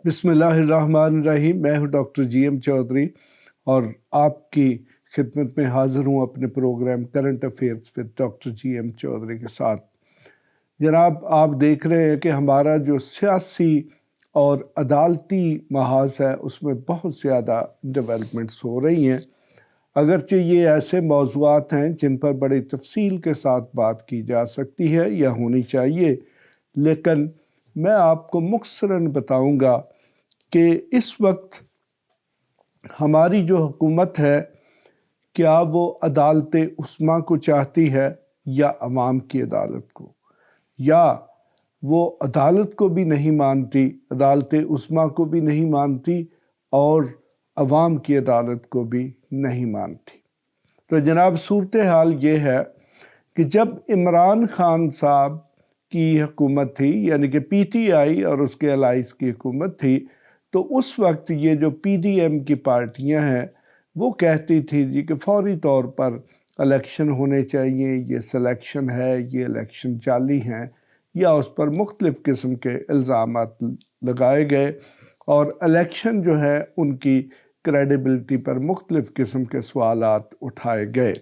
बिस्मिल्लाहिर्रहमानिर्रहीम। मैं हूं डॉक्टर GM चौधरी और आपकी खिदमत में हाज़िर हूं अपने program current affairs with doctor GM Chaudhry के साथ। जनाब, आप देख रहे हैं कि हमारा जो सियासी और अदालती महाज है उसमें बहुत ज़्यादा डेवलपमेंट्स हो रही हैं। अगरचे ये ऐसे मौज़ूआत हैं जिन पर बड़ी तफसील के साथ बात की जा सकती है या होनी चाहिए, लेकिन मैं आपको मुख्तसरन बताऊंगा कि इस वक्त हमारी जो हुकूमत है, क्या वो अदालत उस्मा को चाहती है या अवाम की अदालत को, या वो अदालत को भी नहीं मानती, अदालत उस्मा को भी नहीं मानती और अवाम की अदालत को भी नहीं मानती। तो जनाब, सूरत हाल ये है कि जब इमरान खान साहब की हुकूमत थी, यानी कि PTI और उसके अलाइज की हुकूमत थी, तो उस वक्त ये जो PDM की पार्टियां हैं वो कहती थी जी कि फौरी तौर पर इलेक्शन होने चाहिए, ये सिलेक्शन है, ये इलेक्शन जाली हैं, या उस पर मुख्तलिफ़ किस्म के इल्ज़ामात लगाए गए और इलेक्शन जो है उनकी क्रेडिबिलिटी पर मुख्तलिफ़ किस्म के सवालात उठाए गए।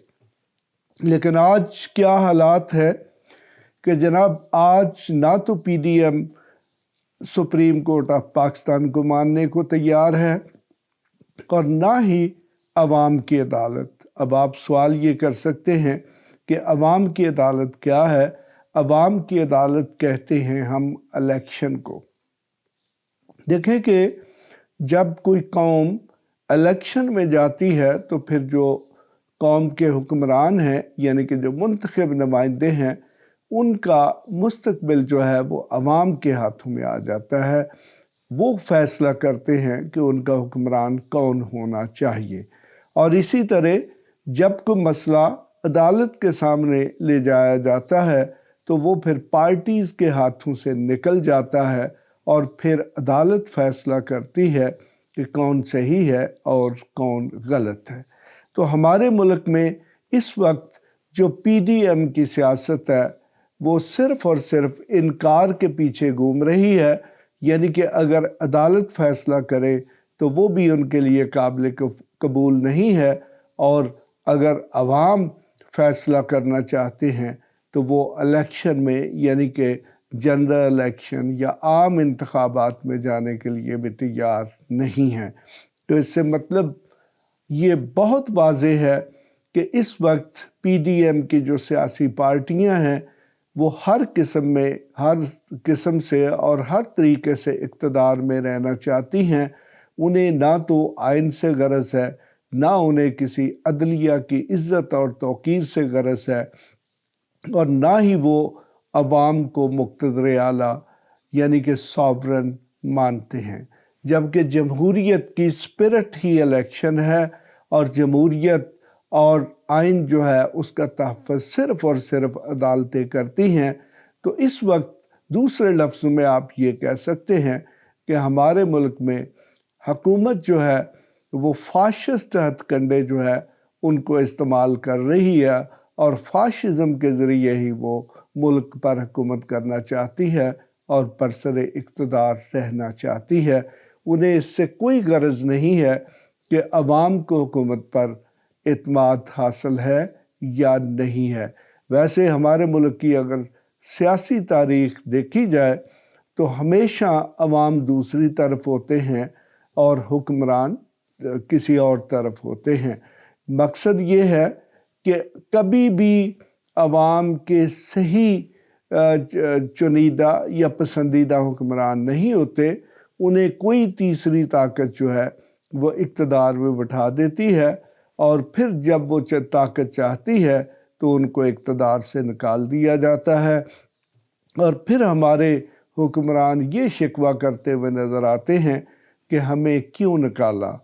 लेकिन आज क्या हालात है कि जनाब, आज ना तो PDM supreme court of Pakistan को मानने को तैयार है और ना ही अवाम की अदालत। अब आप सवाल ये कर सकते हैं कि अवाम की अदालत क्या है। अवाम की अदालत कहते हैं हम इलेक्शन को। देखें कि जब कोई कौम इलेक्शन में जाती है तो फिर जो कौम के हुक्मरान हैं, यानी कि जो मुंतखब नुमाइंदे हैं, उनका मुस्तकबिल जो है वो अवाम के हाथों में आ जाता है। वो फैसला करते हैं कि उनका हुक्मरान कौन होना चाहिए। और इसी तरह जब कोई मसला अदालत के सामने ले जाया जाता है तो वो फिर पार्टीज़ के हाथों से निकल जाता है और फिर अदालत फैसला करती है कि कौन सही है और कौन गलत है। तो हमारे मुल्क में इस वक्त जो PDM की सियासत है वो सिर्फ़ और सिर्फ इनकार के पीछे घूम रही है, यानी कि अगर अदालत फ़ैसला करे तो वो भी उनके लिए काबिल कबूल नहीं है, और अगर अवाम फ़ैसला करना चाहते हैं तो वो इलेक्शन में, यानी कि जनरल इलेक्शन या आम इंतखाबात में जाने के लिए भी तैयार नहीं हैं। तो इससे मतलब ये बहुत वाज़ेह है कि इस वक्त PDM की जो सियासी पार्टियां हैं वो हर किस्म से और हर तरीके से इक़्तिदार में रहना चाहती हैं। उन्हें ना तो आइन से गरज है, ना उन्हें किसी अदलिया की इज़्ज़त और तौक़ीर से गरज है, और ना ही वो अवाम को मुक़्तदर आला यानी कि सॉवरन मानते हैं। जबकि जमहूरियत की स्पिरिट ही इलेक्शन है और जमहूरियत और आइन जो है उसका तहफ़्फ़ुज़ सिर्फ़ और सिर्फ अदालतें करती हैं। तो इस वक्त दूसरे लफ्ज़ों में आप ये कह सकते हैं कि हमारे मुल्क में हुकूमत जो है वो फाशिस्ट हथकंडे जो है उनको इस्तेमाल कर रही है और फाशिज़म के ज़रिए ही वो मुल्क पर हुकूमत करना चाहती है और बरसरे इक़्तिदार रहना चाहती है। उन्हें इससे कोई गरज नहीं है कि अवाम को हुकूमत पर इत्माद हासिल है या नहीं है। वैसे हमारे मुल्क की अगर सियासी तारीख़ देखी जाए तो हमेशा अवाम दूसरी तरफ होते हैं और हुक्मरान किसी और तरफ होते हैं। मकसद ये है कि कभी भी अवाम के सही चुनीदा या पसंदीदा हुक्मरान नहीं होते। उन्हें कोई तीसरी ताकत जो है वो इक़्तिदार में बिठा देती है और फिर जब वो ताकत चाहती है तो उनको इक़्तिदार से निकाल दिया जाता है। और फिर हमारे हुक्मरान ये शिकवा करते हुए नज़र आते हैं कि हमें क्यों निकाला।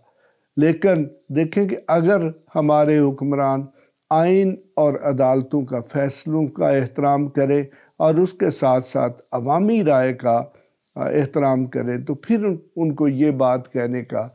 लेकिन देखें कि अगर हमारे हुक्मरान आइन और अदालतों का फ़ैसलों का एहतराम करें और उसके साथ साथ अवामी राय का एहतराम करें तो फिर उनको ये बात कहने का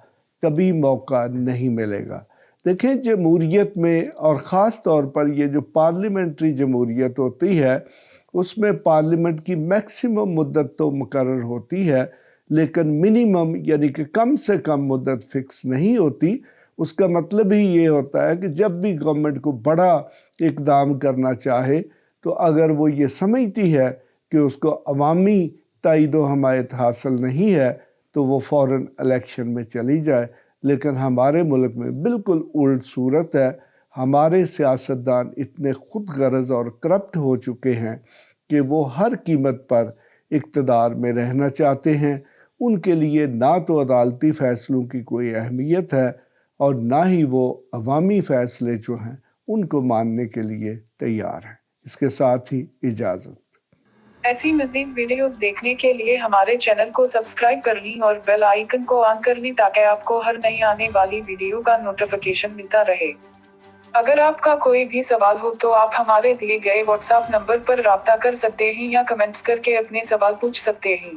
कभी मौका नहीं मिलेगा। देखें, जमहूरियत में और ख़ास तौर पर ये जो पार्लियामेंट्री जमहूरियत होती है उसमें पार्लियामेंट की मैक्सिमम मुद्दत तो मुकर्रर होती है, लेकिन मिनिमम यानी कि कम से कम मुद्दत फिक्स नहीं होती। उसका मतलब ही ये होता है कि जब भी गवर्नमेंट को बड़ा इकदाम करना चाहे तो अगर वो ये समझती है कि उसको अवामी ताईदो हमायत हासिल नहीं है तो वो फ़ौरन इलेक्शन में चली जाए। लेकिन हमारे मुल्क में बिल्कुल उल्ट सूरत है। हमारे सियासतदान इतने खुद गर्ज और करप्ट हो चुके हैं कि वो हर कीमत पर इक़्तिदार में रहना चाहते हैं। उनके लिए ना तो अदालती फ़ैसलों की कोई अहमियत है और ना ही वो अवामी फ़ैसले जो हैं उनको मानने के लिए तैयार हैं। इसके साथ ही इजाज़त। ऐसी मज़ीद वीडियोस देखने के लिए हमारे चैनल को सब्सक्राइब कर लें और बेल आइकन को ऑन कर लें ताकि आपको हर नई आने वाली वीडियो का नोटिफिकेशन मिलता रहे। अगर आपका कोई भी सवाल हो तो आप हमारे दिए गए व्हाट्सएप नंबर पर राब्ता कर सकते हैं या कमेंट्स करके अपने सवाल पूछ सकते हैं।